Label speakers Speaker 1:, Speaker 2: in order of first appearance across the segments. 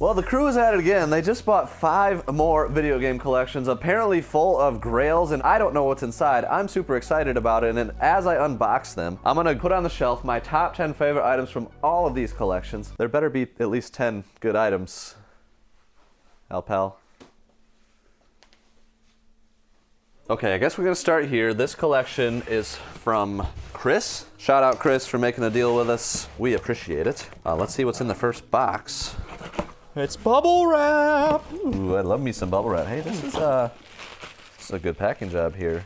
Speaker 1: Well, the crew is at it again. They just bought 5 more video game collections, apparently full of grails, and I don't know what's inside. I'm super excited about it, and as I unbox them, I'm gonna put on the shelf my top 10 favorite items from all of these collections. There better be at least 10 good items. Alpal. Okay, I guess we're gonna start here. This collection is from Chris. Shout out Chris for making a deal with us. We appreciate it. Let's see what's in the first box.
Speaker 2: It's bubble wrap.
Speaker 1: Ooh, I love me some bubble wrap. Hey, this is a good packing job here.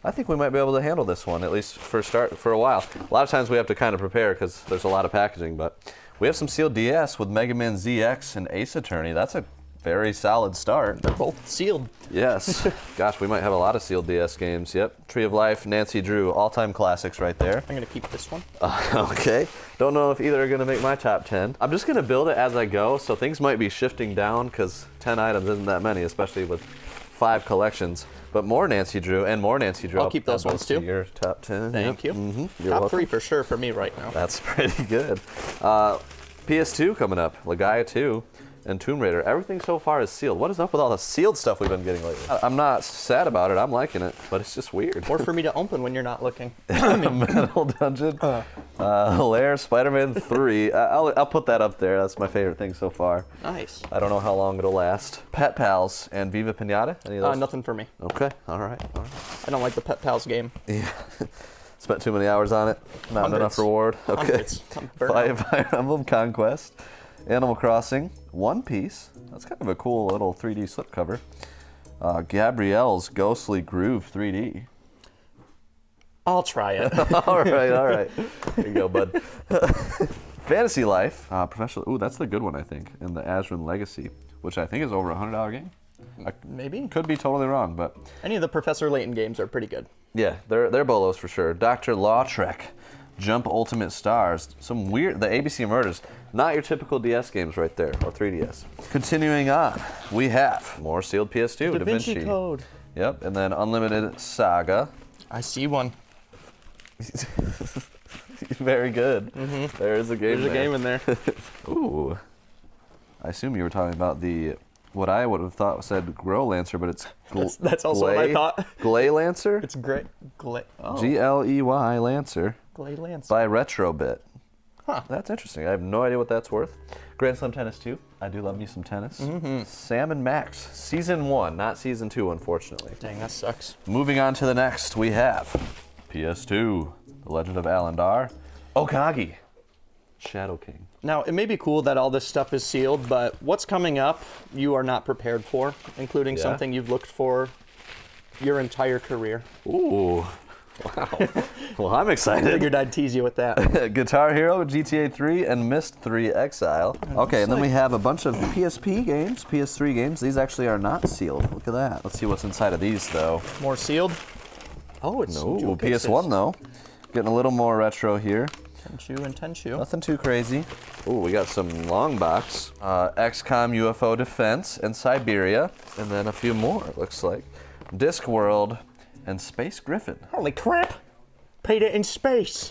Speaker 1: I think we might be able to handle this one, at least for a while. A lot of times we have to kind of prepare because there's a lot of packaging, but we have some sealed DS with Mega Man ZX and Ace Attorney. That's a very solid start.
Speaker 2: They're both sealed.
Speaker 1: Yes. Gosh, we might have a lot of sealed DS games. Yep. Tree of Life, Nancy Drew, all-time classics right there.
Speaker 2: I'm gonna keep this one.
Speaker 1: Okay. Don't know if either are gonna make my top 10. I'm just gonna build it as I go, so things might be shifting down because 10 items isn't that many, especially with 5 collections. But more Nancy Drew and more Nancy Drew.
Speaker 2: I'll keep those ones too.
Speaker 1: Your top 10.
Speaker 2: Thank you.
Speaker 1: Mm-hmm.
Speaker 2: Top 3 for sure for me right now.
Speaker 1: That's pretty good. PS2 coming up. Legaia 2. And Tomb Raider. Everything so far is sealed. What is up with all the sealed stuff we've been getting lately? I'm not sad about it. I'm liking it, but it's just weird.
Speaker 2: More for me to open when you're not looking.
Speaker 1: Metal Dungeon. Lair, Spider-Man 3. I'll put that up there. That's my favorite thing so far.
Speaker 2: Nice.
Speaker 1: I don't know how long it'll last. Pet Pals and Viva Pinata. Any of those?
Speaker 2: Nothing for me.
Speaker 1: Okay. All right.
Speaker 2: I don't like the Pet Pals game.
Speaker 1: Yeah. Spent too many hours on it. Not enough reward. Okay. Fire Emblem Conquest. Animal Crossing, One Piece. That's kind of a cool little 3D slipcover. Gabrielle's Ghostly Groove 3D.
Speaker 2: I'll try it.
Speaker 1: all right. Here you go, bud. Fantasy Life, Professional. Ooh, that's the good one, I think. And the Azran Legacy, which I think is over $100 game.
Speaker 2: Maybe.
Speaker 1: Could be totally wrong, but
Speaker 2: any of the Professor Layton games are pretty good.
Speaker 1: Yeah, they're bolos for sure. Dr. Lautrec. Jump Ultimate Stars. Some weird, the ABC Murders. Not your typical DS games right there, or 3DS. Continuing on, we have more sealed PS2.
Speaker 2: Da Vinci Code.
Speaker 1: Yep, and then Unlimited Saga.
Speaker 2: I see one.
Speaker 1: Very good. Mm-hmm. There is a game
Speaker 2: There's a game in there.
Speaker 1: Ooh. I assume you were talking about what I would have thought said Grow Lancer, but it's
Speaker 2: that's also what I thought.
Speaker 1: Gley Lancer?
Speaker 2: It's great. Gley. Oh.
Speaker 1: Gley Lancer.
Speaker 2: Gley Lancer.
Speaker 1: By Retrobit.
Speaker 2: Huh.
Speaker 1: That's interesting. I have no idea what that's worth. Grand Slam Tennis 2. I do love me some tennis. Mm-hmm. Sam and Max. Season 1, not Season 2, unfortunately.
Speaker 2: Dang, that sucks.
Speaker 1: Moving on to the next, we have PS2, The Legend of Alandar, Okagi, Shadow King.
Speaker 2: Now, it may be cool that all this stuff is sealed, but what's coming up you are not prepared for, including something you've looked for your entire career.
Speaker 1: Ooh. Wow. Well, I'm excited.
Speaker 2: I figured I'd tease you with that.
Speaker 1: Guitar Hero, GTA 3, and Myst 3 Exile. Okay, and then we have a bunch of PSP games, PS3 games. These actually are not sealed. Look at that. Let's see what's inside of these, though.
Speaker 2: More sealed? Oh, it's
Speaker 1: no PS1, though. Getting a little more retro here.
Speaker 2: Tenchu and Tenchu.
Speaker 1: Nothing too crazy. Ooh, we got some long box. XCOM UFO Defense and Siberia. And then a few more, it looks like. Discworld and Space Griffin.
Speaker 2: Holy crap! Paid it in space.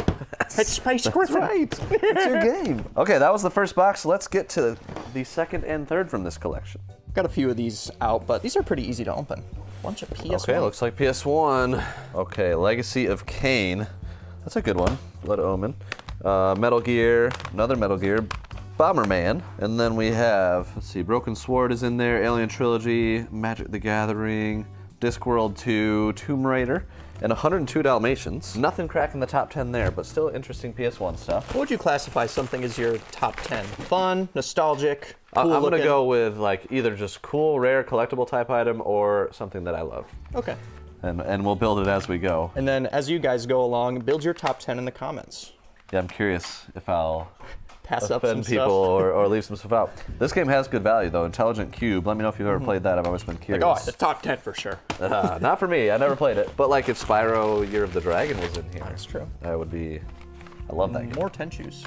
Speaker 2: It's Space Griffin.
Speaker 1: That's right. It's your game. Okay, that was the first box. Let's get to the second and third from this collection.
Speaker 2: Got a few of these out, but these are pretty easy to open. Bunch of PS1.
Speaker 1: Okay, looks like PS1. Okay, Legacy of Kain. That's a good one. Blood Omen. Metal Gear. Another Metal Gear. Bomberman. And then we have, let's see, Broken Sword is in there. Alien Trilogy. Magic the Gathering. Discworld 2, Tomb Raider, and 102 Dalmatians. Nothing cracking the top 10 there, but still interesting PS1 stuff.
Speaker 2: What would you classify something as your top 10? Fun, nostalgic, cool
Speaker 1: I'm going to go with like either just cool, rare, collectible type item or something that I love.
Speaker 2: Okay.
Speaker 1: And we'll build it as we go.
Speaker 2: And then as you guys go along, build your top 10 in the comments.
Speaker 1: Yeah, I'm curious if I'll
Speaker 2: pass up
Speaker 1: offend
Speaker 2: some
Speaker 1: people
Speaker 2: stuff.
Speaker 1: or leave some stuff out. This game has good value though. Intelligent Cube. Let me know if you've ever played that. I've always been curious.
Speaker 2: Like, oh, the top 10 for sure.
Speaker 1: Not for me. I never played it. But like if Spyro Year of the Dragon was in here.
Speaker 2: That's true.
Speaker 1: That would be. I love that game.
Speaker 2: More Tenchus.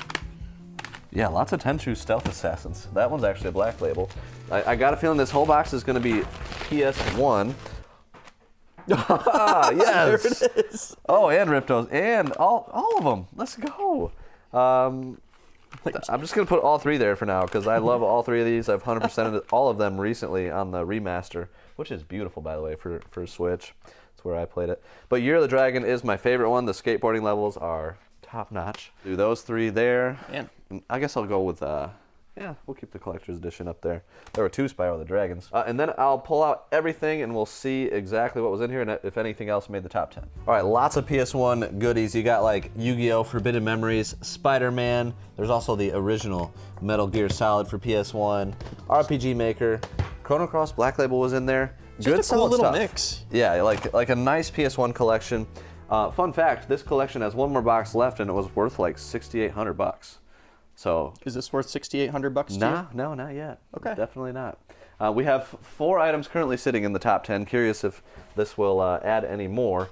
Speaker 1: Yeah, lots of Tenchu Stealth Assassins. That one's actually a black label. I got a feeling this whole box is going to be PS1. Yes.
Speaker 2: There it is.
Speaker 1: Oh, and Riptos, and all of them. Let's go. I'm just going to put all 3 there for now because I love all 3 of these. I've 100%ed all of them recently on the remaster, which is beautiful, by the way, for Switch. That's where I played it. But Year of the Dragon is my favorite one. The skateboarding levels are top-notch. Do those 3 there.
Speaker 2: Man.
Speaker 1: I guess I'll go with, yeah, we'll keep the Collector's Edition up there. There were 2 Spyro the Dragons. And then I'll pull out everything and we'll see exactly what was in here and if anything else made the top 10. All right, lots of PS1 goodies. You got like Yu-Gi-Oh! Forbidden Memories, Spider-Man. There's also the original Metal Gear Solid for PS1, RPG Maker, Chrono Cross Black Label was in there.
Speaker 2: Good,
Speaker 1: Good
Speaker 2: solid little
Speaker 1: stuff.
Speaker 2: mix.
Speaker 1: Yeah, like a nice PS1 collection. Fun fact, this collection has 1 more box left and it was worth like $6,800. So
Speaker 2: Is this worth $6,800 to you?
Speaker 1: no, not yet.
Speaker 2: Okay.
Speaker 1: Definitely not. We have 4 items currently sitting in the top 10. Curious if this will add any more.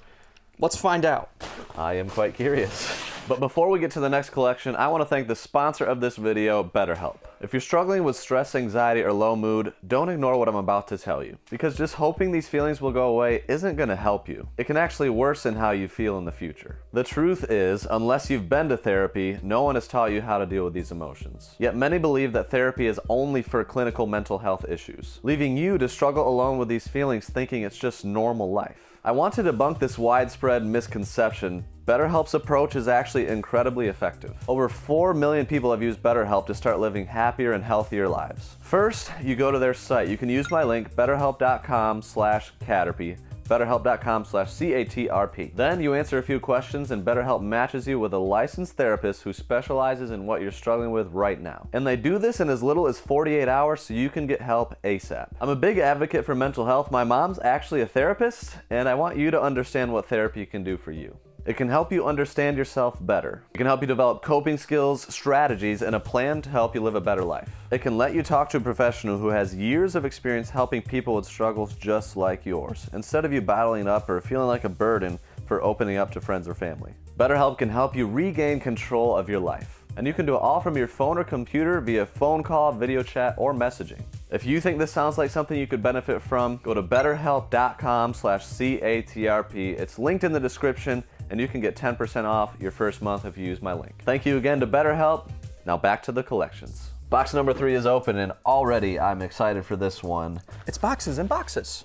Speaker 2: Let's find out.
Speaker 1: I am quite curious. But before we get to the next collection, I want to thank the sponsor of this video, BetterHelp. If you're struggling with stress, anxiety, or low mood, don't ignore what I'm about to tell you. Because just hoping these feelings will go away isn't going to help you. It can actually worsen how you feel in the future. The truth is, unless you've been to therapy, no one has taught you how to deal with these emotions. Yet many believe that therapy is only for clinical mental health issues, leaving you to struggle alone with these feelings thinking it's just normal life. I want to debunk this widespread misconception. BetterHelp's approach is actually incredibly effective. Over 4 million people have used BetterHelp to start living happier and healthier lives. First, you go to their site. You can use my link, betterhelp.com/Caterpie, betterhelp.com/CATRP. Then you answer a few questions and BetterHelp matches you with a licensed therapist who specializes in what you're struggling with right now. And they do this in as little as 48 hours so you can get help ASAP. I'm a big advocate for mental health. My mom's actually a therapist, and I want you to understand what therapy can do for you. It can help you understand yourself better. It can help you develop coping skills, strategies, and a plan to help you live a better life. It can let you talk to a professional who has years of experience helping people with struggles just like yours, instead of you bottling up or feeling like a burden for opening up to friends or family. BetterHelp can help you regain control of your life. And you can do it all from your phone or computer via phone call, video chat, or messaging. If you think this sounds like something you could benefit from, go to betterhelp.com/CATRP. It's linked in the description, and you can get 10% off your first month if you use my link. Thank you again to BetterHelp. Now back to the collections. Box number 3 is open, and already I'm excited for this one.
Speaker 2: It's boxes and boxes.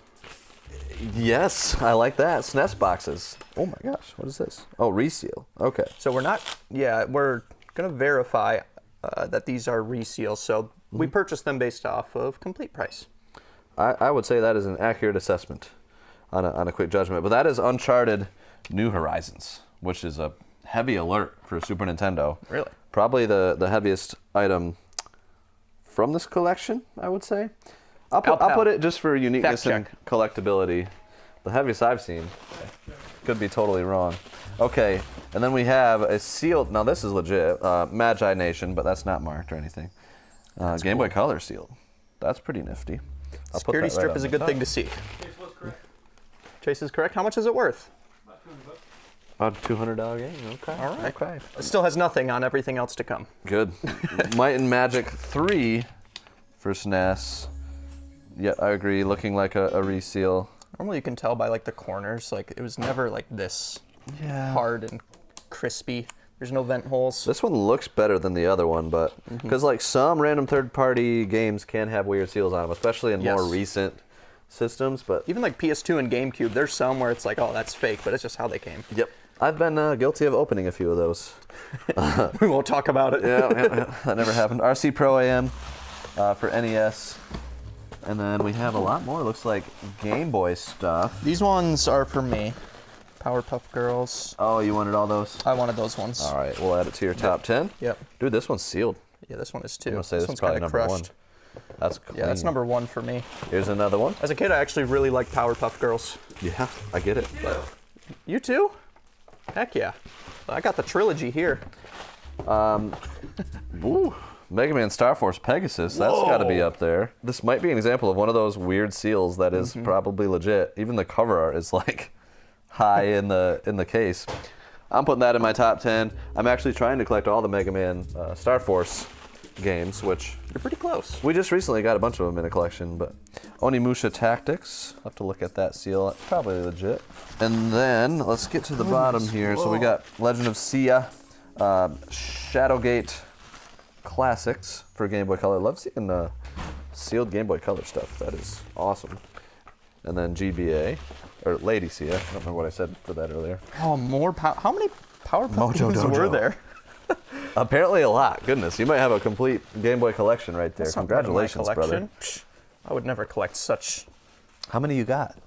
Speaker 1: Yes, I like that. SNES boxes. Oh my gosh, what is this? Oh, reseal. Okay.
Speaker 2: So we're going to verify that these are reseals. So we purchased them based off of complete price.
Speaker 1: I would say that is an accurate assessment on a quick judgment. But that is Uncharted New Horizons, which is a heavy alert for Super Nintendo.
Speaker 2: Really?
Speaker 1: Probably the heaviest item from this collection, I would say. I'll put it just for uniqueness and collectability. The heaviest I've seen. Could be totally wrong. Okay, and then we have a sealed, now this is legit, Magi Nation, but that's not marked or anything. Game Boy Color sealed. That's pretty nifty.
Speaker 2: Security strip is a good thing to see.
Speaker 3: Chase was correct.
Speaker 2: Chase is correct. How much is it worth?
Speaker 3: About $200.
Speaker 1: About $200 game, okay.
Speaker 2: All right.
Speaker 1: Okay.
Speaker 2: It still has nothing on everything else to come.
Speaker 1: Good. Might and Magic 3 for SNES. Yeah, I agree, looking like a reseal.
Speaker 2: Normally you can tell by like the corners, like it was never like this hard and crispy. There's no vent holes.
Speaker 1: This one looks better than the other one, but because like some random third-party games can have weird seals on them, especially in more recent systems. But
Speaker 2: even like PS2 and GameCube, there's some where it's like, oh, that's fake, but it's just how they came.
Speaker 1: Yep. I've been guilty of opening a few of those.
Speaker 2: We won't talk about it.
Speaker 1: Yeah, that never happened. RC Pro AM for NES. And then we have a lot more, looks like Game Boy stuff.
Speaker 2: These ones are for me. Powerpuff Girls.
Speaker 1: Oh, you wanted all those?
Speaker 2: I wanted those ones.
Speaker 1: All right, we'll add it to your top 10.
Speaker 2: Yep.
Speaker 1: Dude, this one's sealed.
Speaker 2: Yeah, this one is too.
Speaker 1: I'm gonna say this
Speaker 2: one's
Speaker 1: is probably
Speaker 2: kinda
Speaker 1: number
Speaker 2: crushed.
Speaker 1: 1. That's clean.
Speaker 2: Yeah, that's number 1 for me.
Speaker 1: Here's another one.
Speaker 2: As a kid, I actually really liked Powerpuff Girls.
Speaker 1: Yeah, I get it. But
Speaker 2: You too? Heck yeah. I got the trilogy here.
Speaker 1: ooh, Mega Man Star Force Pegasus, that's got to be up there. This might be an example of one of those weird seals that is probably legit. Even the cover art is like high in the case. I'm putting that in my top 10. I'm actually trying to collect all the Mega Man Star Force games, which
Speaker 2: You're pretty close.
Speaker 1: we just recently got a bunch of them in a collection, but Onimusha Tactics, I'll have to look at that seal, it's probably legit. And then, let's get to the bottom here. So we got Legend of Sia, Shadowgate, classics for Game Boy Color. Love seeing sealed Game Boy Color stuff. That is awesome. And then GBA, or Lady Sia. I don't remember what I said for that earlier.
Speaker 2: Oh, more how many Powerpuff
Speaker 1: Mojo
Speaker 2: games
Speaker 1: Dojo.
Speaker 2: were there?
Speaker 1: Apparently a lot. Goodness, you might have a complete Game Boy collection right there.
Speaker 2: That's not part of my
Speaker 1: Congratulations, brother.
Speaker 2: collection. Psh, I would never collect such.
Speaker 1: How many you got?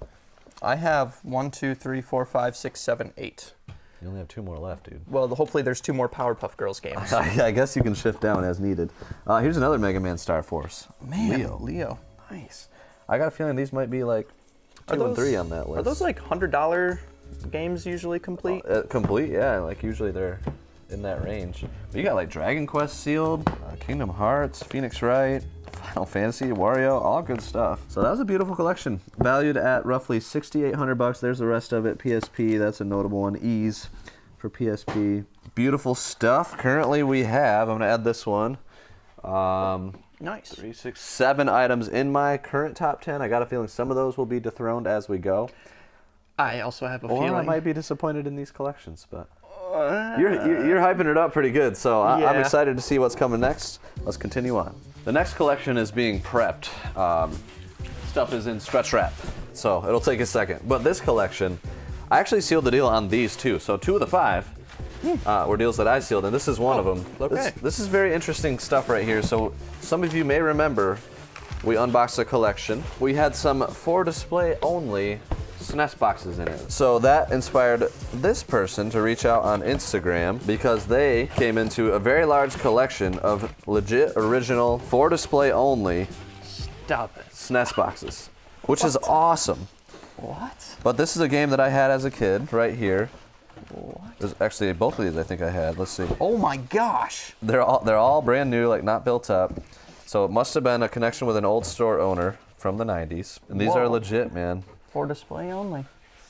Speaker 2: I have 1, 2, 3, 4, 5, 6, 7, 8.
Speaker 1: You only have 2 more left, dude.
Speaker 2: Well, hopefully there's 2 more Powerpuff Girls games.
Speaker 1: I guess you can shift down as needed. Here's another Mega Man Star Force.
Speaker 2: Man, Leo.
Speaker 1: Nice. I got a feeling these might be like 2 and 3 on that list.
Speaker 2: Are those like $100 games usually complete?
Speaker 1: Complete, yeah. Like usually they're in that range. But you got like Dragon Quest sealed, Kingdom Hearts, Phoenix Wright, Final Fantasy, Wario, all good stuff. So that was a beautiful collection, valued at roughly $6,800. There's the rest of it. PSP, that's a notable one. Ease for PSP. Beautiful stuff. Currently we have, I'm gonna add this one.
Speaker 2: Nice.
Speaker 1: 3, 6, 7 items in my current top 10. I got a feeling some of those will be dethroned as we go.
Speaker 2: I also have a
Speaker 1: Or
Speaker 2: feeling.
Speaker 1: I might be disappointed in these collections, but you're hyping it up pretty good, so I'm
Speaker 2: Yeah.
Speaker 1: excited to see what's coming next. Let's continue on. The next collection is being prepped. Stuff is in stretch wrap, so it'll take a second. But this collection, I actually sealed the deal on these too. So 2 of the 5 were deals that I sealed, and this is one of them.
Speaker 2: Okay.
Speaker 1: This is very interesting stuff right here. So some of you may remember we unboxed a collection. We had some for display only SNES boxes in it. So that inspired this person to reach out on Instagram because they came into a very large collection of legit original for display only
Speaker 2: Stop it.
Speaker 1: SNES boxes, which is awesome.
Speaker 2: What?
Speaker 1: But this is a game that I had as a kid right here. There's actually both of these I think I had. Let's see.
Speaker 2: Oh my gosh.
Speaker 1: They're all brand new, like not built up. So it must have been a connection with an old store owner from the 90s. And these are
Speaker 2: Whoa.
Speaker 1: legit, man.
Speaker 2: For display only.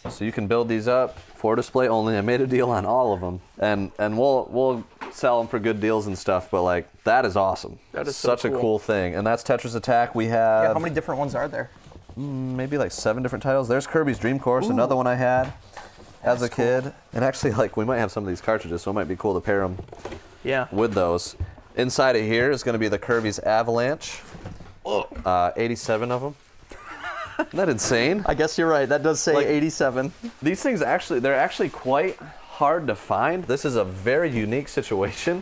Speaker 1: So you can build these up for display only. I made a deal on all of them, and we'll sell them for good deals and stuff. But like that is awesome.
Speaker 2: That is so
Speaker 1: such a
Speaker 2: cool.
Speaker 1: cool thing. And that's Tetris Attack. We have
Speaker 2: Yeah, how many different ones are there?
Speaker 1: maybe like 7 different titles. There's Kirby's Dream Course, another one I had as a kid. And actually, like we might have some of these cartridges, so it might be cool to pair them
Speaker 2: Yeah.
Speaker 1: with those. Inside of here is going to be the Kirby's Avalanche. 87 of them. Isn't that insane?
Speaker 2: I guess you're right. That does say
Speaker 1: Like-
Speaker 2: 87.
Speaker 1: These things they're actually quite hard to find. This is a very unique situation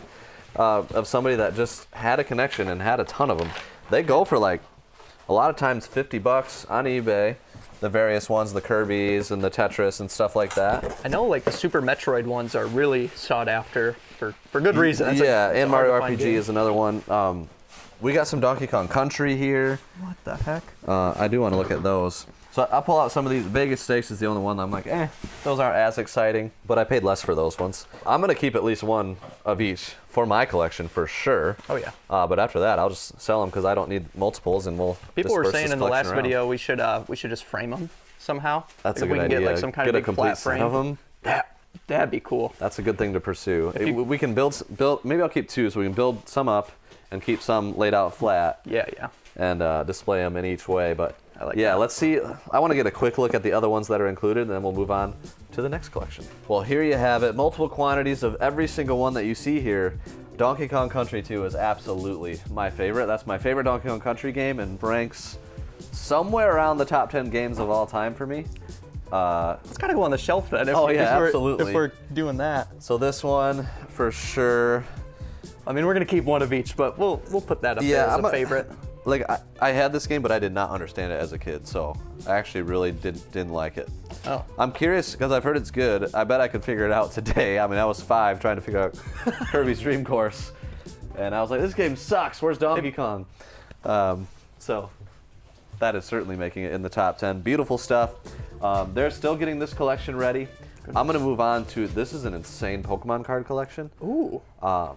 Speaker 1: of somebody that just had a connection and had a ton of them. They go for like, a lot of times $50 on eBay, the various ones, the Kirby's and the Tetris and stuff like that.
Speaker 2: I know like the Super Metroid ones are really sought after for good reason. That's
Speaker 1: Yeah,
Speaker 2: it's
Speaker 1: and
Speaker 2: a hard
Speaker 1: Mario
Speaker 2: to find
Speaker 1: RPG
Speaker 2: game.
Speaker 1: is another one. We got some Donkey Kong Country here.
Speaker 2: What the heck?
Speaker 1: I do want to look at those. So I'll pull out some of these. Vegas Stakes is the only one that I'm like, those aren't as exciting, but I paid less for those ones. I'm going to keep at least one of each for my collection for sure.
Speaker 2: Oh yeah.
Speaker 1: But after that, I'll just sell them because I don't need multiples, and we'll
Speaker 2: People were
Speaker 1: disperse
Speaker 2: saying
Speaker 1: this
Speaker 2: in the last
Speaker 1: collection around.
Speaker 2: video we should just frame them somehow.
Speaker 1: That's
Speaker 2: Like,
Speaker 1: a
Speaker 2: if
Speaker 1: good
Speaker 2: we can
Speaker 1: idea.
Speaker 2: get like some kind
Speaker 1: Get
Speaker 2: of
Speaker 1: a
Speaker 2: big
Speaker 1: complete
Speaker 2: flat
Speaker 1: set
Speaker 2: frame.
Speaker 1: of them.
Speaker 2: That'd be cool.
Speaker 1: That's a good thing to pursue.
Speaker 2: you-
Speaker 1: We can build. Maybe I'll keep 2, so we can build some up and keep some laid out flat.
Speaker 2: Yeah.
Speaker 1: And display them in each way. But
Speaker 2: I like
Speaker 1: yeah,
Speaker 2: that.
Speaker 1: let's see. I want to get a quick look at the other ones that are included, and then we'll move on to the next collection. Well, here you have it. Multiple quantities of every single one that you see here. Donkey Kong Country 2 is absolutely my favorite. That's my favorite Donkey Kong Country game, and ranks somewhere around the top 10 games of all time for me.
Speaker 2: It's gotta go on the shelf then. If,
Speaker 1: Oh, yeah,
Speaker 2: if we're,
Speaker 1: absolutely.
Speaker 2: If we're doing that.
Speaker 1: So this one, for sure.
Speaker 2: I mean, we're gonna keep one of each, but we'll put that up there as
Speaker 1: I'm
Speaker 2: a favorite.
Speaker 1: Like I had this game, but I did not understand it as a kid, so I actually really didn't like it.
Speaker 2: Oh.
Speaker 1: I'm curious because I've heard it's good. I bet I could figure it out today. I mean, I was 5 trying to figure out Kirby's Dream Course, and I was like, this game sucks. Where's Donkey Kong? So that is certainly making it in the top 10. Beautiful stuff. They're still getting this collection ready. I'm gonna move on to, this is an insane Pokemon card collection.
Speaker 2: Ooh.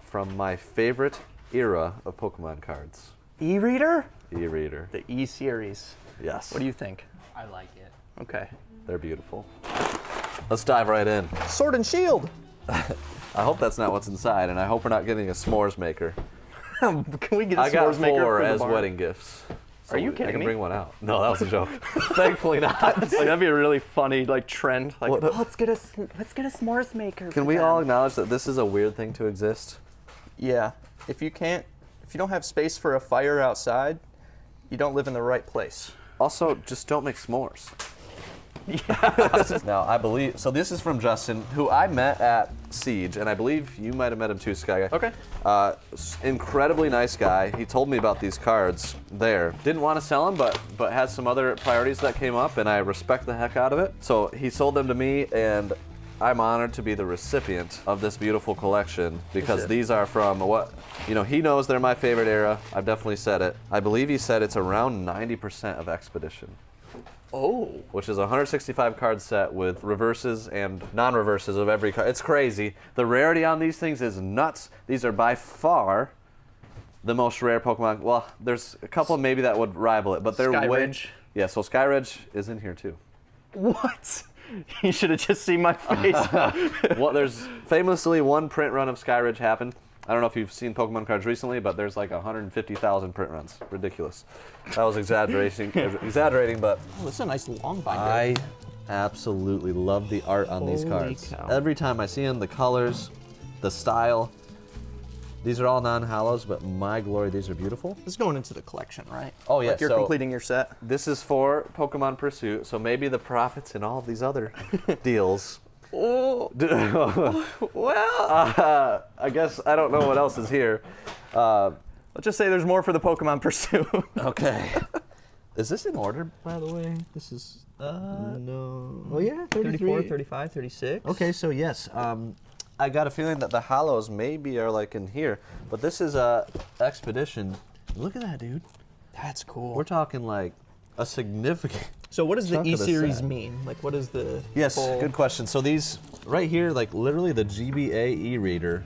Speaker 1: From my favorite era of Pokemon cards.
Speaker 2: E-reader?
Speaker 1: E-reader.
Speaker 2: The E series.
Speaker 1: Yes.
Speaker 2: What do you think?
Speaker 4: I like it.
Speaker 2: Okay.
Speaker 1: They're beautiful. Let's dive right in.
Speaker 2: Sword and Shield.
Speaker 1: I hope that's not what's inside, and I hope we're not getting a s'mores maker.
Speaker 2: Can we get a
Speaker 1: I got
Speaker 2: s'mores maker
Speaker 1: 4
Speaker 2: for the
Speaker 1: as
Speaker 2: barn?
Speaker 1: wedding gifts.
Speaker 2: Are you
Speaker 1: I
Speaker 2: kidding
Speaker 1: can
Speaker 2: me?
Speaker 1: bring one out. No, that was a joke. Thankfully not.
Speaker 2: Like, that'd be a really funny like trend. Like,
Speaker 1: What-
Speaker 2: oh, let's get a s'mores maker.
Speaker 1: Can
Speaker 2: for
Speaker 1: we
Speaker 2: them."
Speaker 1: all acknowledge that this is a weird thing to exist?
Speaker 2: Yeah. If you can't If you don't have space for a fire outside, you don't live in the right place.
Speaker 1: Also, just don't make s'mores. Now, I believe, so this is from Justin, who I met at Siege, and I believe you might have met him too, Sky Guy.
Speaker 2: Okay.
Speaker 1: Incredibly nice guy. He told me about these cards there. Didn't want to sell them, but had some other priorities that came up, and I respect the heck out of it. So he sold them to me, and I'm honored to be the recipient of this beautiful collection because these are from what, he knows they're my favorite era. I've definitely said it. I believe he said it's around 90% of Expedition.
Speaker 2: Oh.
Speaker 1: Which is a 165 card set with reverses and non-reverses of every card. It's crazy. The rarity on these things is nuts. These are by far the most rare Pokemon. Well, there's a couple maybe that would rival it, but they're
Speaker 2: Skyridge.
Speaker 1: Yeah, so Skyridge is in here too.
Speaker 2: What? You should have just seen my face.
Speaker 1: Well, there's famously one print run of Skyridge happened. I don't know if you've seen Pokemon cards recently, but there's like 150,000 print runs. Ridiculous. That was exaggerating, but
Speaker 2: Oh, this is a nice long binder.
Speaker 1: I absolutely love the art on these
Speaker 2: Holy
Speaker 1: cards.
Speaker 2: cow.
Speaker 1: Every time I see them, the colors, the style. These are all non-hallows, but my glory, these are beautiful.
Speaker 2: This is going into the collection, right?
Speaker 1: Oh, yeah,
Speaker 2: Like you're
Speaker 1: so-
Speaker 2: completing your set.
Speaker 1: This is for Pokemon Pursuit, so maybe the profits in all of these other deals.
Speaker 2: Oh. Well,
Speaker 1: I guess I don't know what else is here.
Speaker 2: let's just say there's more for the Pokemon Pursuit.
Speaker 1: Okay. Is this in order, by the way? This is, no. Oh yeah,
Speaker 2: 34, 35, 36.
Speaker 1: Okay, so yes, I got a feeling that the hollows maybe are like in here, but this is a Expedition. Look at that, dude.
Speaker 2: That's cool.
Speaker 1: We're talking like a significant.
Speaker 2: So what does the
Speaker 1: chunk of the
Speaker 2: E-Series
Speaker 1: set.
Speaker 2: mean? Like what is the
Speaker 1: Yes,
Speaker 2: full-
Speaker 1: good question. So these right here, like literally the GBA e-reader,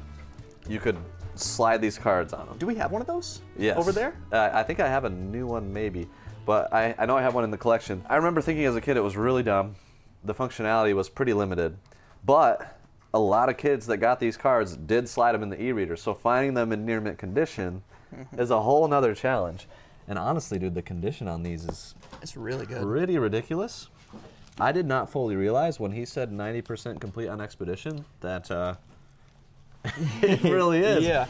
Speaker 1: you could slide these cards on them.
Speaker 2: Do we have one of those?
Speaker 1: Yes.
Speaker 2: Over there?
Speaker 1: I think I have a new one maybe, but I know I have one in the collection. I remember thinking as a kid it was really dumb. The functionality was pretty limited, but a lot of kids that got these cards did slide them in the e-reader, so finding them in near mint condition is a whole nother challenge. And honestly, dude, the condition on these is
Speaker 2: It's really good.
Speaker 1: pretty ridiculous. I did not fully realize when he said 90% complete on Expedition that it really is.
Speaker 2: Yeah.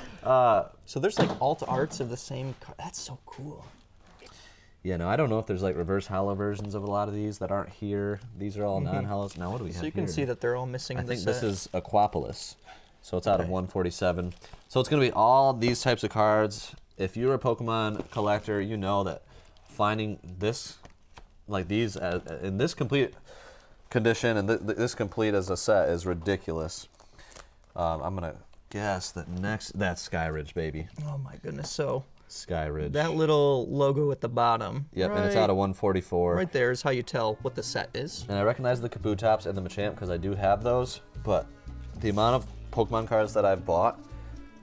Speaker 2: So there's like alt arts of the same card. That's so cool.
Speaker 1: Yeah, no, I don't know if there's like reverse hollow versions of a lot of these that aren't here. These are all non-hollows. Now, what do we have
Speaker 2: So you can
Speaker 1: here?
Speaker 2: see that they're all missing
Speaker 1: I
Speaker 2: the
Speaker 1: think
Speaker 2: set.
Speaker 1: this is Aquapolis. So it's out of
Speaker 2: Okay.
Speaker 1: 147. So it's going to be all these types of cards. If you're a Pokemon collector, you know that finding this, like these, in this complete condition and this complete as a set is ridiculous. I'm going to guess that next, that's Skyridge, baby.
Speaker 2: Oh my goodness. So
Speaker 1: Skyridge.
Speaker 2: that little logo at the bottom.
Speaker 1: Yep, and it's out of 144.
Speaker 2: Right there is how you tell what the set is.
Speaker 1: And I recognize the Kabutops and the Machamp because I do have those, but the amount of Pokemon cards that I've bought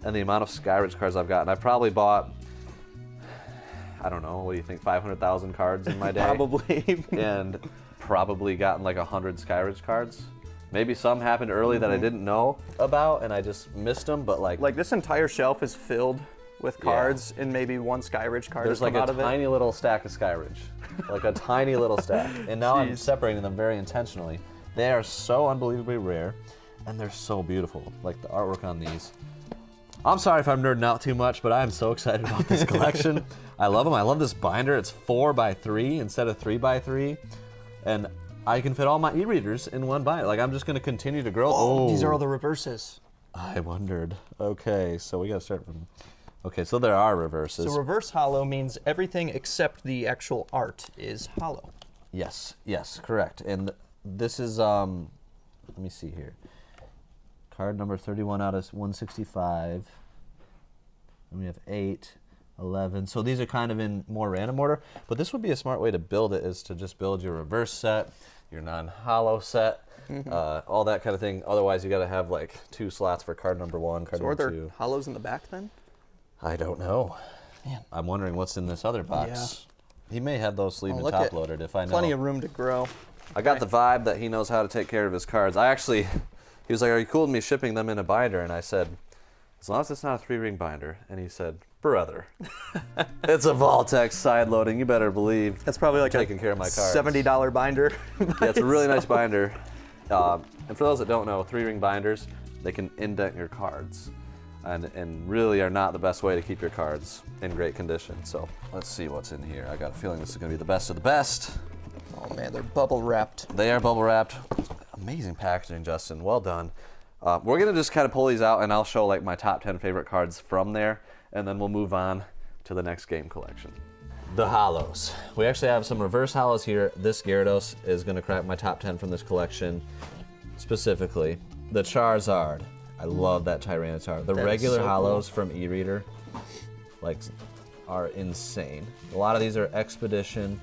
Speaker 1: and the amount of Skyridge cards I've gotten, I probably bought, I don't know, what do you think, 500,000 cards in my day?
Speaker 2: Probably.
Speaker 1: And probably gotten like 100 Skyridge cards. Maybe some happened early that I didn't know about and I just missed them, but like
Speaker 2: Like this entire shelf is filled with cards, and maybe one Skyridge card
Speaker 1: there's
Speaker 2: has
Speaker 1: like
Speaker 2: come
Speaker 1: a
Speaker 2: out of it.
Speaker 1: tiny little stack of Skyridge. Like a tiny little stack. And now I'm
Speaker 2: Jeez.
Speaker 1: separating them very intentionally. They are so unbelievably rare, and they're so beautiful. Like the artwork on these. I'm sorry if I'm nerding out too much, but I am so excited about this collection. I love them. I love this binder. It's 4x3 instead of 3x3. And I can fit all my e-readers in one binder. Like I'm just going to continue to grow.
Speaker 2: Oh, these are all the reverses.
Speaker 1: I wondered. Okay, so we got to start from... Okay, so there are reverses.
Speaker 2: So reverse hollow means everything except the actual art is hollow.
Speaker 1: Yes, correct. And this is, let me see here. Card number 31 out of 165. And we have 8, 11. So these are kind of in more random order. But this would be a smart way to build it, is to just build your reverse set, your non-hollow set, all that kind of thing. Otherwise, you got to have like 2 slots for card number 1, card
Speaker 2: So are
Speaker 1: number
Speaker 2: there
Speaker 1: 2.
Speaker 2: hollows in the back then?
Speaker 1: I don't know.
Speaker 2: Man.
Speaker 1: I'm wondering what's in this other box. He may have those sleeve and
Speaker 2: look
Speaker 1: top
Speaker 2: at-
Speaker 1: loaded if I know.
Speaker 2: Plenty of room to grow.
Speaker 1: I got the vibe that he knows how to take care of his cards. I actually, he was like, "Are you cool with me shipping them in a binder?" And I said, "As long as it's not a 3-ring binder." And he said, "Brother, it's a Voltex side loading. You better believe."
Speaker 2: That's probably like
Speaker 1: taking care of my cards.
Speaker 2: $70 binder.
Speaker 1: Yeah, it's a really nice binder. And for those that don't know, 3-ring binders, they can indent your cards. and really are not the best way to keep your cards in great condition. So let's see what's in here. I got a feeling this is gonna be the best of the best.
Speaker 2: Oh man, they're bubble wrapped.
Speaker 1: They are bubble wrapped. Amazing packaging, Justin. Well done. We're gonna just kind of pull these out, and I'll show like my top 10 favorite cards from there, and then we'll move on to the next game collection. The hollows. We actually have some reverse hollows here. This Gyarados is gonna crack my top 10 from this collection. Specifically, the Charizard. I love that Tyranitar. The
Speaker 2: That is
Speaker 1: regular
Speaker 2: so
Speaker 1: hollows from e-reader, like, are insane. A lot of these are Expedition,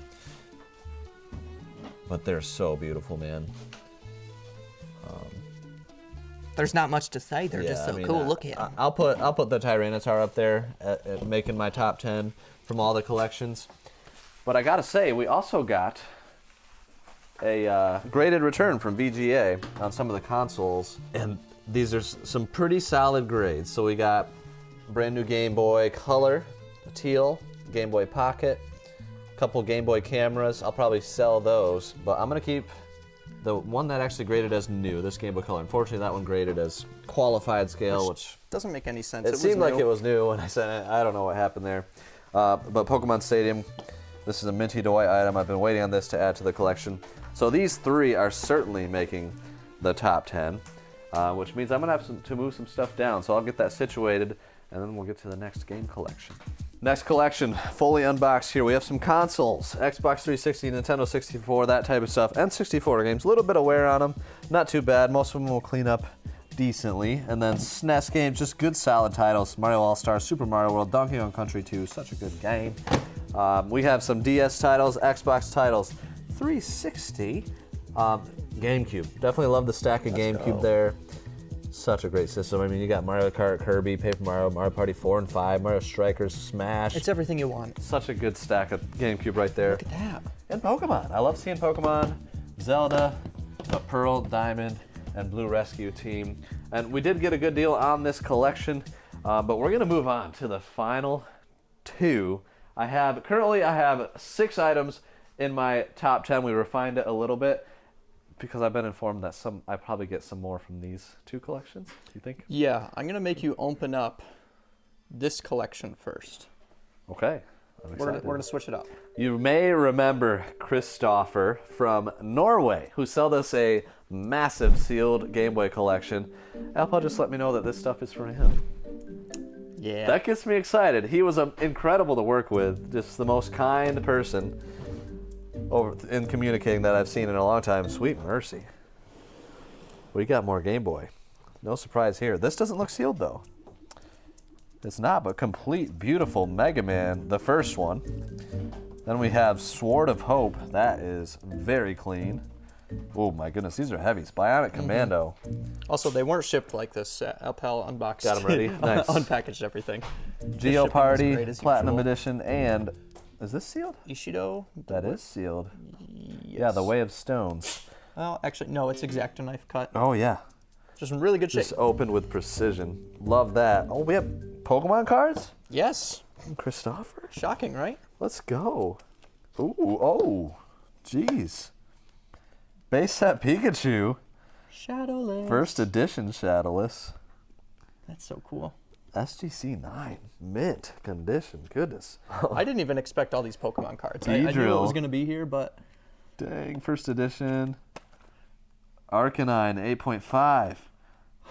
Speaker 1: but they're so beautiful, man.
Speaker 4: There's not much to say. They're just so cool. Look at them.
Speaker 1: I'll put the Tyranitar up there at making my top 10 from all the collections. But I gotta say, we also got a graded return from VGA on some of the consoles, and these are some pretty solid grades. So we got brand new Game Boy Color, teal, Game Boy Pocket, a couple Game Boy cameras. I'll probably sell those, but I'm gonna keep the one that actually graded as new, this Game Boy Color. Unfortunately, that one graded as qualified scale, which
Speaker 2: Doesn't make any sense.
Speaker 1: it seemed like it was new, and I said, I don't know what happened there. But Pokemon Stadium, this is a Minty Doi item. I've been waiting on this to add to the collection. So these three are certainly making the top 10, which means I'm gonna have to move some stuff down. So I'll get that situated, and then we'll get to the next game collection. Next collection, fully unboxed here. We have some consoles, Xbox 360, Nintendo 64, that type of stuff, and 64 games. A little bit of wear on them, not too bad. Most of them will clean up decently. And then SNES games, just good solid titles. Mario All-Star, Super Mario World, Donkey Kong Country 2, such a good game. We have some DS titles, Xbox titles, 360, GameCube. Definitely love the stack of GameCube there. Such a great system. I mean, you got Mario Kart, Kirby, Paper Mario, Mario Party 4 and 5, Mario Strikers, Smash.
Speaker 2: It's everything you want.
Speaker 1: Such a good stack of GameCube right there.
Speaker 2: Look at that.
Speaker 1: And Pokemon. I love seeing Pokemon, Zelda, the Pearl, Diamond, and Blue Rescue team. And we did get a good deal on this collection, but we're gonna move on to the final two. Currently I have 6 items in my top 10. We refined it a little bit, because I've been informed that I probably get some more from these 2 collections. You think?
Speaker 2: Yeah, I'm gonna make you open up this collection first.
Speaker 1: Okay.
Speaker 2: We're gonna switch it up.
Speaker 1: You may remember Christopher from Norway, who sold us a massive sealed Game Boy collection. Alpha just let me know that this stuff is for him.
Speaker 2: Yeah.
Speaker 1: That gets me excited. He was incredible to work with, just the most kind person in communicating that I've seen in a long time. Sweet mercy. We got more Game Boy. No surprise here. This doesn't look sealed though. It's not, but complete, beautiful Mega Man, the first one. Then we have Sword of Hope. That is very clean. Oh my goodness, these are heavies. Bionic Commando.
Speaker 2: Also, they weren't shipped like this. Alpal unboxed.
Speaker 1: Got 'em ready. Nice.
Speaker 2: Unpackaged everything.
Speaker 1: Geo
Speaker 2: shipping
Speaker 1: Party,
Speaker 2: was great as
Speaker 1: Platinum
Speaker 2: usual.
Speaker 1: Edition, and is this sealed?
Speaker 2: Ishido.
Speaker 1: That is sealed.
Speaker 2: Yes.
Speaker 1: Yeah, the Way of Stones.
Speaker 2: Well, actually, no. It's X-Acto knife cut.
Speaker 1: Oh yeah.
Speaker 2: Just in really good shape.
Speaker 1: Just opened with precision. Love that. Oh, we have Pokemon cards?
Speaker 2: Yes.
Speaker 1: Christopher?
Speaker 2: Shocking, right?
Speaker 1: Let's go. Ooh, oh, jeez. Base set Pikachu.
Speaker 2: Shadowless.
Speaker 1: First edition Shadowless.
Speaker 2: That's so cool.
Speaker 1: SGC 9. Mint condition. Goodness.
Speaker 2: I didn't even expect all these Pokemon cards. I knew it
Speaker 1: Beedrill.
Speaker 2: was going to be here, but
Speaker 1: Dang, first edition. Arcanine 8.5.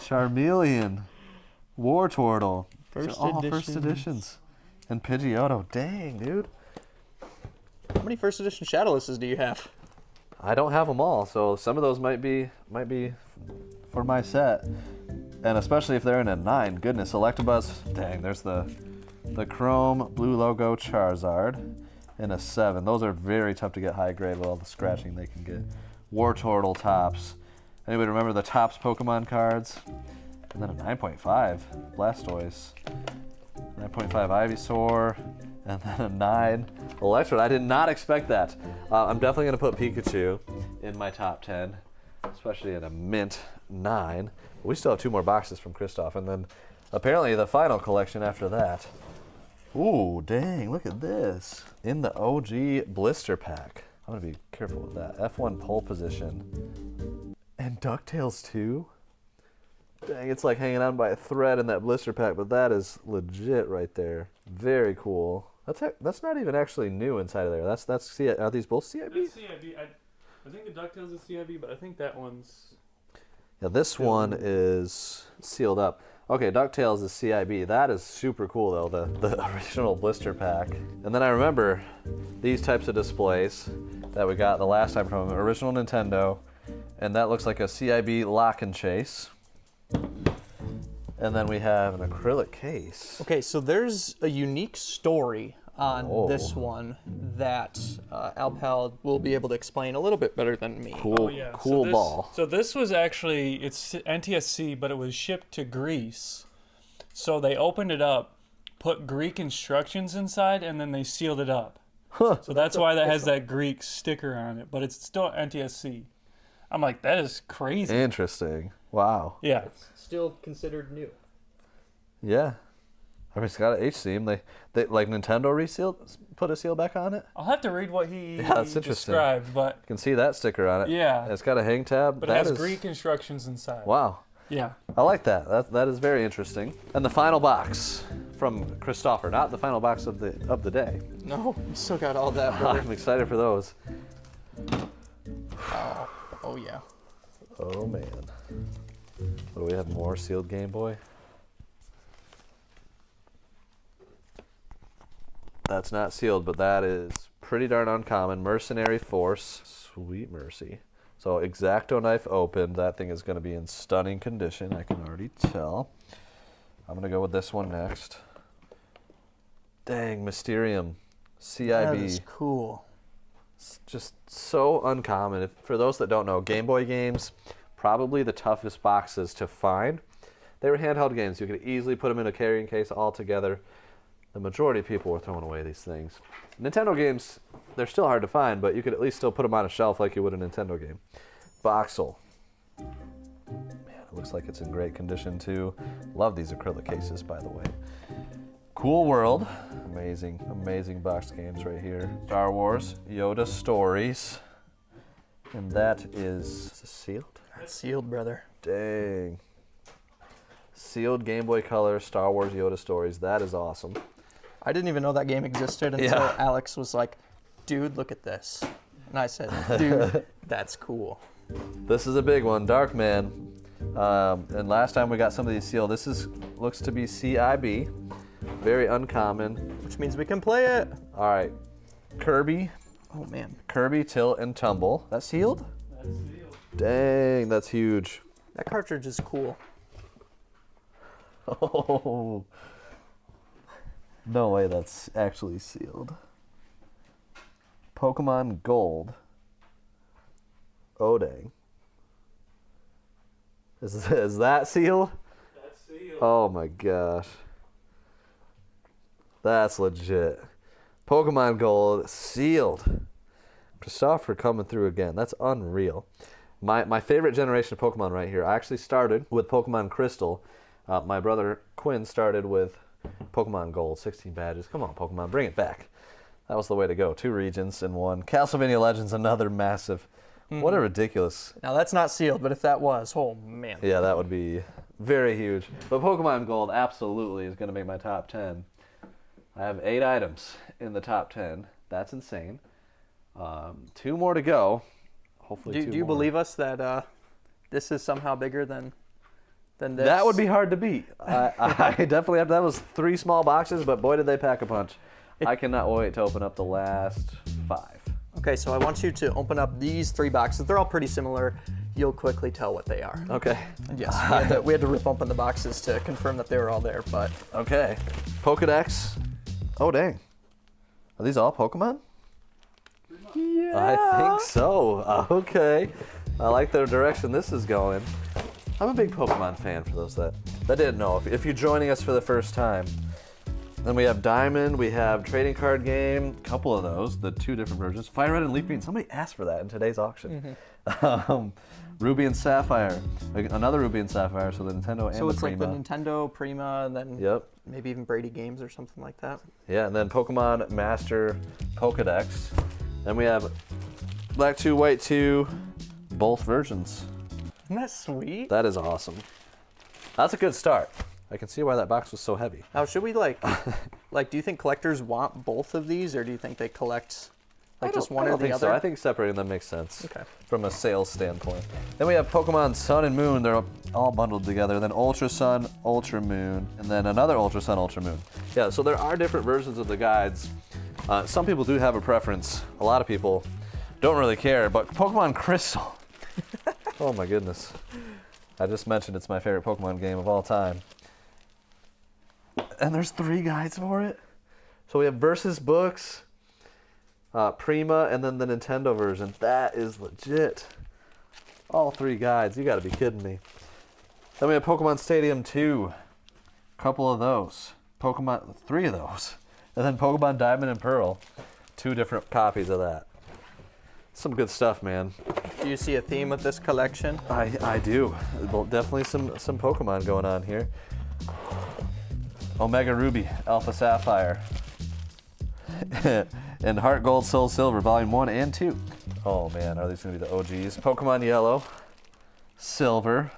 Speaker 1: Charmeleon. Wartortle.
Speaker 2: First
Speaker 1: All first
Speaker 2: editions.
Speaker 1: editions. And Pidgeotto. Dang, dude.
Speaker 2: how many first edition Shadowlesses do you have?
Speaker 1: I don't have them all, so some of those might be for my set, and especially if they're in a 9. Goodness, Electabuzz. Dang, there's the Chrome blue logo Charizard in a 7. Those are very tough to get high grade with all the scratching they can get. Wartortle Tops. Anybody remember the Tops Pokemon cards? And then a 9.5 Blastoise, 9.5 Ivysaur, and then a 9 Electrode. I did not expect that. I'm definitely going to put Pikachu in my top 10, especially at a mint 9. But we still have 2 more boxes from Christoph, and then apparently the final collection after that. Ooh, dang, look at this. In the OG blister pack. I'm going to be careful with that. F1 pole position. And DuckTales 2? Dang, it's like hanging on by a thread in that blister pack, but that is legit right there. Very cool. That's not even actually new inside of there. Are these both CIB?
Speaker 3: That's CIB. I think the DuckTales is CIB, but I think that one's...
Speaker 1: Yeah, this one is sealed up. Okay, DuckTales is CIB. That is super cool, though, the original blister pack. And then I remember these types of displays that we got the last time from original Nintendo. And that looks like a CIB lock and chase. And then we have an acrylic case.
Speaker 2: Okay, so there's a unique story on this one that Alpal will be able to explain a little bit better than me.
Speaker 1: Cool, cool ball.
Speaker 3: So this was actually, it's NTSC, but it was shipped to Greece. So they opened it up, put Greek instructions inside, and then they sealed it up.
Speaker 1: Huh.
Speaker 3: So that's why that has that Greek sticker on it, but it's still NTSC. I'm like, that is crazy.
Speaker 1: Interesting. Wow.
Speaker 3: Yeah.
Speaker 2: It's still considered new.
Speaker 1: Yeah. I mean, it's got an H seam. They like Nintendo put a seal back on it.
Speaker 3: I'll have to read what he
Speaker 1: that's interesting.
Speaker 3: described, but
Speaker 1: You can see that sticker on it.
Speaker 3: Yeah.
Speaker 1: It's got a hang tab.
Speaker 3: but it has Greek instructions inside.
Speaker 1: Wow.
Speaker 3: Yeah.
Speaker 1: I like that. That is very interesting. And the final box from Christopher, not the final box of the day.
Speaker 2: No, we still got all that, brother.
Speaker 1: I'm excited for those.
Speaker 2: Oh, yeah.
Speaker 1: Oh man. What do we have? More sealed Game Boy? That's not sealed, but that is pretty darn uncommon. Mercenary Force. Sweet mercy. So X-Acto knife opened. That thing is going to be in stunning condition. I can already tell. I'm going to go with this one next. Dang, Mysterium. CIB.
Speaker 2: That is cool.
Speaker 1: It's just so uncommon. For those that don't know, Game Boy games, probably the toughest boxes to find. They were handheld games. You could easily put them in a carrying case all together. The majority of people were throwing away these things. Nintendo games, they're still hard to find, but you could at least still put them on a shelf like you would a Nintendo game. Voxel. Man, it looks like it's in great condition too. Love these acrylic cases, by the way. Cool World. Amazing, amazing box games right here. Star Wars, Yoda Stories. And that is it sealed?
Speaker 2: That's sealed, brother.
Speaker 1: Dang. Sealed Game Boy Color Star Wars Yoda Stories. That is awesome.
Speaker 2: I didn't even know that game existed until Alex was like, dude, look at this. And I said, dude, that's cool.
Speaker 1: This is a big one, Darkman. And last time we got some of these sealed. This looks to be CIB. Very uncommon.
Speaker 2: Which means we can play it.
Speaker 1: All right. Kirby.
Speaker 2: Oh, man.
Speaker 1: Kirby Tilt and Tumble. That's sealed?
Speaker 3: That's sealed.
Speaker 1: Dang, that's huge.
Speaker 2: That cartridge is cool.
Speaker 1: Oh. No way that's actually sealed. Pokemon Gold. Oh, dang. Is that sealed?
Speaker 3: That's sealed.
Speaker 1: Oh my gosh. That's legit. Pokemon Gold sealed. Christopher coming through again. That's unreal. My favorite generation of Pokemon right here. I actually started with Pokemon Crystal. My brother Quinn started with Pokemon Gold, 16 badges. Come on, Pokemon, bring it back. That was the way to go. 2 regions in one. Castlevania Legends, another massive. What a ridiculous.
Speaker 2: Now, that's not sealed, but if that was, oh, man.
Speaker 1: Yeah, that would be very huge. But Pokemon Gold absolutely is going to make my top 10. I have 8 items in the top 10. That's insane. 2 more to go. Hopefully,
Speaker 2: Do you believe us that this is somehow bigger than this?
Speaker 1: That would be hard to beat. I definitely have. That was 3 small boxes, but boy, did they pack a punch. I cannot wait to open up the last 5.
Speaker 2: Okay, so I want you to open up these 3 boxes. They're all pretty similar. You'll quickly tell what they are.
Speaker 1: Okay.
Speaker 2: And yes, we had to rip open the boxes to confirm that they were all there, but...
Speaker 1: Okay. Pokedex. Oh, dang. Are these all Pokemon?
Speaker 2: Yeah.
Speaker 1: I think so. Okay. I like the direction this is going. I'm a big Pokemon fan for those that didn't know. If you're joining us for the first time, then we have Diamond, we have Trading Card Game, a couple of those, the 2 different versions. Fire Red and Leaf Green, somebody asked for that in today's auction. Ruby and Sapphire, another Ruby and Sapphire, so the Nintendo and
Speaker 2: So
Speaker 1: the
Speaker 2: it's
Speaker 1: Prima.
Speaker 2: like the Nintendo, Prima, and then maybe even Brady Games or something like that.
Speaker 1: Yeah, and then Pokemon Master Pokedex. Then we have Black 2, White 2, both versions.
Speaker 2: Isn't that sweet?
Speaker 1: That is awesome. That's a good start. I can see why that box was so heavy.
Speaker 2: Now, should we like, do you think collectors want both of these, or do you think they collect like just one or the other?
Speaker 1: So. I think separating them makes sense.
Speaker 2: Okay.
Speaker 1: From a sales standpoint. Then we have Pokemon Sun and Moon. They're all bundled together. Then Ultra Sun, Ultra Moon, and then another Ultra Sun, Ultra Moon. Yeah, so there are different versions of the guides. Some people do have a preference. A lot of people don't really care, but Pokemon Crystal. Oh my goodness. I just mentioned it's my favorite Pokemon game of all time. And there's 3 guides for it. So we have Versus Books, Prima, and then the Nintendo version. That is legit. All 3 guides. You gotta be kidding me. Then we have Pokemon Stadium 2. Couple of those. 3 of those. And then Pokemon Diamond and Pearl. 2 different copies of that. Some good stuff, man.
Speaker 2: Do you see a theme with this collection?
Speaker 1: I do. Well, definitely some Pokemon going on here. Omega Ruby, Alpha Sapphire, and Heart Gold, Soul Silver, Volume 1 and 2. Oh man, are these going to be the OGs? Pokemon Yellow, Silver,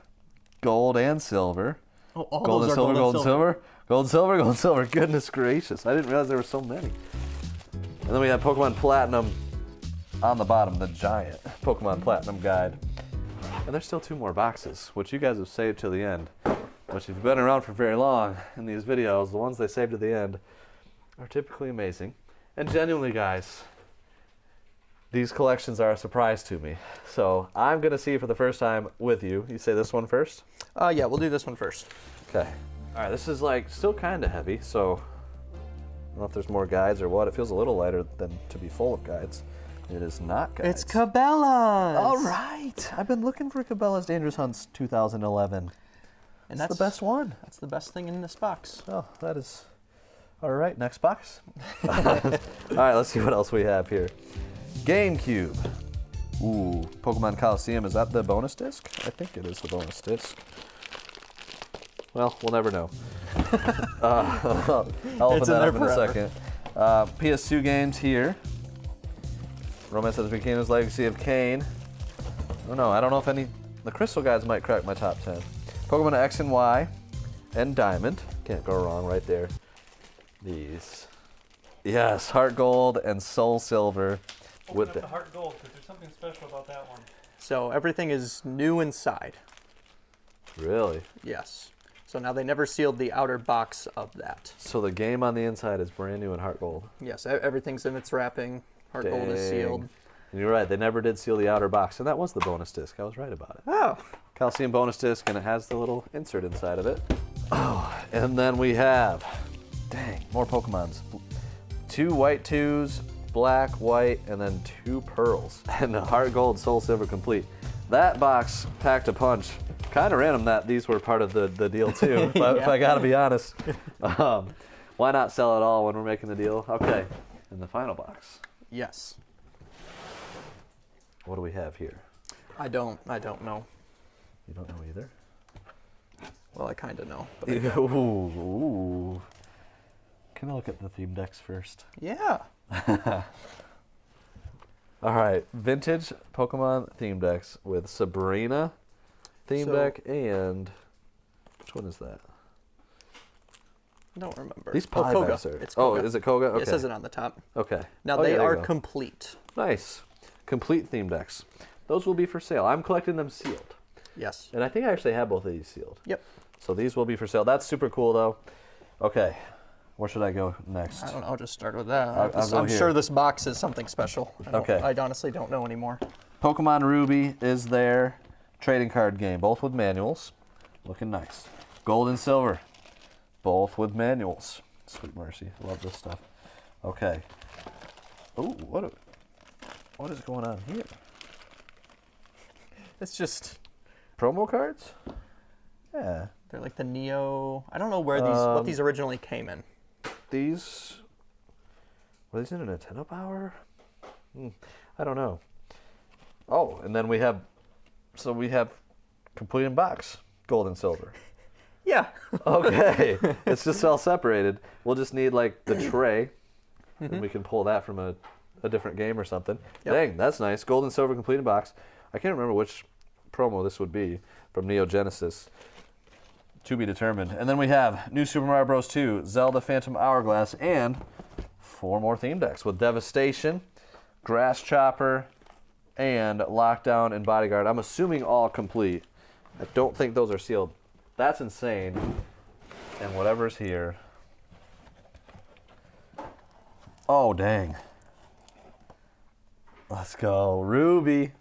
Speaker 1: Gold and Silver.
Speaker 2: Oh, all
Speaker 1: Gold
Speaker 2: those
Speaker 1: and
Speaker 2: are
Speaker 1: Silver,
Speaker 2: gold
Speaker 1: Gold
Speaker 2: and
Speaker 1: and Silver, Gold and Silver, Gold and Silver. Goodness gracious. I didn't realize there were so many. And then we have Pokemon Platinum on the bottom, the giant Pokemon Platinum guide. And there's still 2 more boxes, which you guys have saved till the end. Which, if you've been around for very long in these videos, the ones they save to the end are typically amazing. And genuinely, guys, these collections are a surprise to me. So I'm going to see for the first time with you. You say this one first?
Speaker 2: Yeah, we'll do this one first.
Speaker 1: Okay. All right, this is like still kind of heavy, so I don't know if there's more guides or what. It feels a little lighter than to be full of guides. It is not guides.
Speaker 2: It's Cabela's.
Speaker 1: All right. I've been looking for Cabela's Dangerous Hunts 2011.
Speaker 2: And
Speaker 1: that's the best one.
Speaker 2: That's the best thing in this box.
Speaker 1: Oh, that is... All right, next box. All right, let's see what else we have here. GameCube. Ooh, Pokemon Coliseum. Is that the bonus disc? I think it is the bonus disc. Well, we'll never know. I'll open that up in a second. PS2 games here. Romance of the Three Kingdoms, Legacy of Kain. Oh no, I don't know if any... The Crystal guides might crack my top 10. Pokemon X and Y and Diamond. Can't go wrong right there. These. Yes, Heart Gold and Soul Silver.
Speaker 3: Open up the Heart Gold, because there's something special about that one.
Speaker 2: So everything is new inside.
Speaker 1: Really?
Speaker 2: Yes. So now they never sealed the outer box of that.
Speaker 1: So the game on the inside is brand new in Heart Gold.
Speaker 2: Yes, everything's in its wrapping. Heart Gold is sealed.
Speaker 1: And you're right, they never did seal the outer box, and that was the bonus disc. I was right about it.
Speaker 2: Oh.
Speaker 1: Coliseum bonus disc, and it has the little insert inside of it. Oh, and then we have, dang, more Pokemons. 2 white 2s, black, white, and then 2 pearls. And the Heart Gold, Soul Silver complete. That box packed a punch. Kind of random that these were part of the deal too, if I gotta be honest. Why not sell it all when we're making the deal? Okay, and the final box.
Speaker 2: Yes.
Speaker 1: What do we have here?
Speaker 2: I don't know.
Speaker 1: You don't know either?
Speaker 2: Well, I kind of know. But
Speaker 1: Ooh. Can I look at the theme decks first?
Speaker 2: yeah.
Speaker 1: All right, vintage Pokemon theme decks with Sabrina theme deck and which one is that?
Speaker 2: I don't remember.
Speaker 1: These
Speaker 2: Koga.
Speaker 1: Polybags are.
Speaker 2: It's Koga.
Speaker 1: Oh, is it Koga? Okay.
Speaker 2: It says it on the top.
Speaker 1: Okay.
Speaker 2: Now
Speaker 1: Oh,
Speaker 2: they
Speaker 1: yeah, there
Speaker 2: are
Speaker 1: you go.
Speaker 2: complete.
Speaker 1: Nice. Complete theme decks. Those will be for sale. I'm collecting them sealed.
Speaker 2: Yes.
Speaker 1: And I think I actually have both of these sealed.
Speaker 2: Yep.
Speaker 1: So these will be for sale. That's super cool though. Okay. Where should I go next?
Speaker 2: I don't know. Just start with that.
Speaker 1: I'll go
Speaker 2: I'm
Speaker 1: here.
Speaker 2: sure this box is something special.
Speaker 1: Okay.
Speaker 2: I honestly don't know anymore.
Speaker 1: Pokemon Ruby is there. Trading card game, both with manuals. Looking nice. Gold and Silver, both with manuals. Sweet mercy, love this stuff. Okay. Ooh, what is going on here?
Speaker 2: It's just
Speaker 1: Promo cards? Yeah.
Speaker 2: they're like the Neo. I don't know where what these originally came in.
Speaker 1: These were these in a Nintendo Power? I don't know. Oh, and then we have complete in box, Gold and Silver.
Speaker 2: Yeah.
Speaker 1: Okay, it's just all separated. We'll just need like the tray, and we can pull that from a different game or something.
Speaker 2: Yep.
Speaker 1: Dang, that's nice. Gold and Silver complete in box. I can't remember which promo this would be from Neo Genesis. To be determined. And then we have New Super Mario Bros. 2, Zelda Phantom Hourglass, and 4 more theme decks with Devastation, Grass Chopper, and Lockdown and Bodyguard. I'm assuming all complete. I don't think those are sealed. That's insane. And whatever's here. Oh, dang. Let's go. Ruby.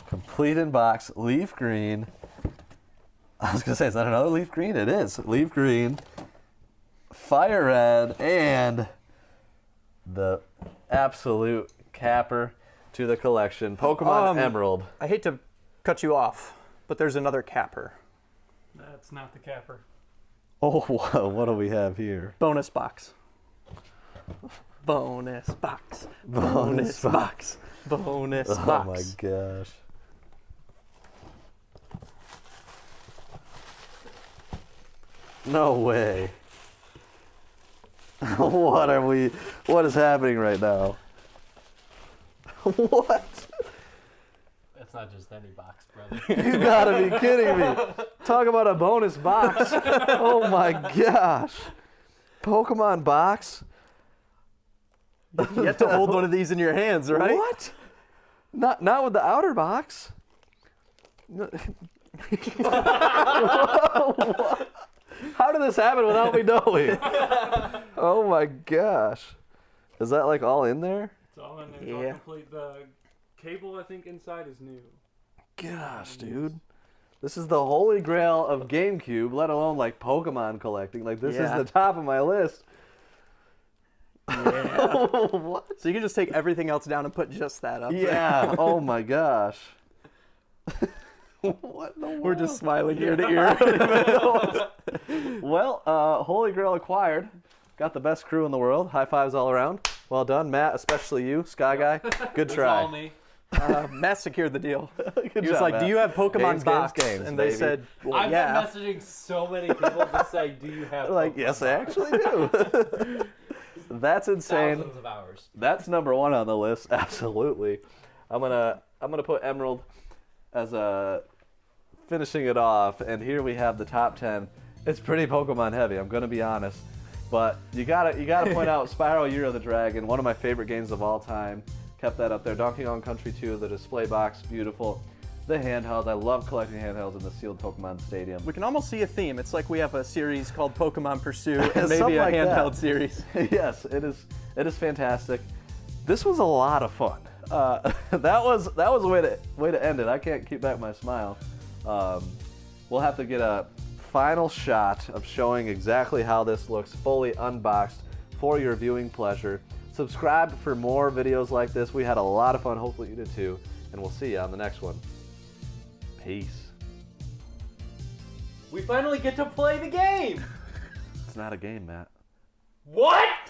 Speaker 1: Complete in box. Leaf green. I was going to say, is that another leaf green? It is. Leaf green. Fire red. And the absolute capper to the collection. Pokemon Emerald.
Speaker 2: I hate to cut you off, but there's another capper.
Speaker 3: That's not the capper.
Speaker 1: Oh, what do we have here?
Speaker 2: Bonus box. Bonus box. Bonus box. Bonus box.
Speaker 1: Oh my gosh. No way. What is happening right now? What?
Speaker 5: That's not just any box, brother.
Speaker 1: You gotta be kidding me. Talk about a bonus box. Oh my gosh. Pokemon box?
Speaker 2: You have to hold one of these in your hands, right?
Speaker 1: What? Not with the outer box. How did this happen without me knowing? Oh my gosh. Is that like all in there?
Speaker 3: It's all in there. It's all complete. The cable, I think, inside is new.
Speaker 1: Gosh, dude. This is the holy grail of GameCube, let alone like Pokemon collecting. Like this is the top of my list.
Speaker 2: Yeah.
Speaker 1: What?
Speaker 2: So you can just take everything else down and put just that up there.
Speaker 1: Yeah. Oh my gosh. What in the world?
Speaker 2: We're just smiling ear to ear.
Speaker 1: Well, Holy Grail acquired. Got the best crew in the world. High fives all around. Well done, Matt, especially you, Sky Guy. Good try.
Speaker 5: It's all me.
Speaker 2: Matt secured the deal.
Speaker 1: Good
Speaker 2: He was
Speaker 1: job,
Speaker 2: like,
Speaker 1: Matt.
Speaker 2: "Do you have Pokemon box?"
Speaker 1: Games,
Speaker 2: and
Speaker 1: baby.
Speaker 2: they said, "Well,
Speaker 5: I've
Speaker 2: yeah."
Speaker 5: been messaging so many people to say, "Do you have?"
Speaker 1: Like,
Speaker 5: Pokemon
Speaker 1: yes, I
Speaker 5: box?"
Speaker 1: actually do. That's insane.
Speaker 5: Thousands of hours.
Speaker 1: That's number 1 on the list. Absolutely. I'm gonna put Emerald as a finishing it off, and here we have the top 10. It's pretty Pokemon heavy. I'm gonna be honest, but you gotta point out Spyro Year of the Dragon, one of my favorite games of all time. Kept that up there. Donkey Kong Country 2, the display box, beautiful. The handheld. I love collecting handhelds in the sealed Pokemon Stadium.
Speaker 2: We can almost see a theme. It's like we have a series called Pokemon Pursuit and maybe
Speaker 1: Something
Speaker 2: a
Speaker 1: like
Speaker 2: handheld
Speaker 1: that.
Speaker 2: series.
Speaker 1: Yes, it is. It is fantastic. This was a lot of fun. That was a way to end it. I can't keep back my smile. We'll have to get a final shot of showing exactly how this looks fully unboxed for your viewing pleasure. Subscribe for more videos like this. We had a lot of fun. Hopefully you did too. And we'll see you on the next one. Peace.
Speaker 5: We finally get to play the game.
Speaker 1: It's not a game, Matt.
Speaker 5: What?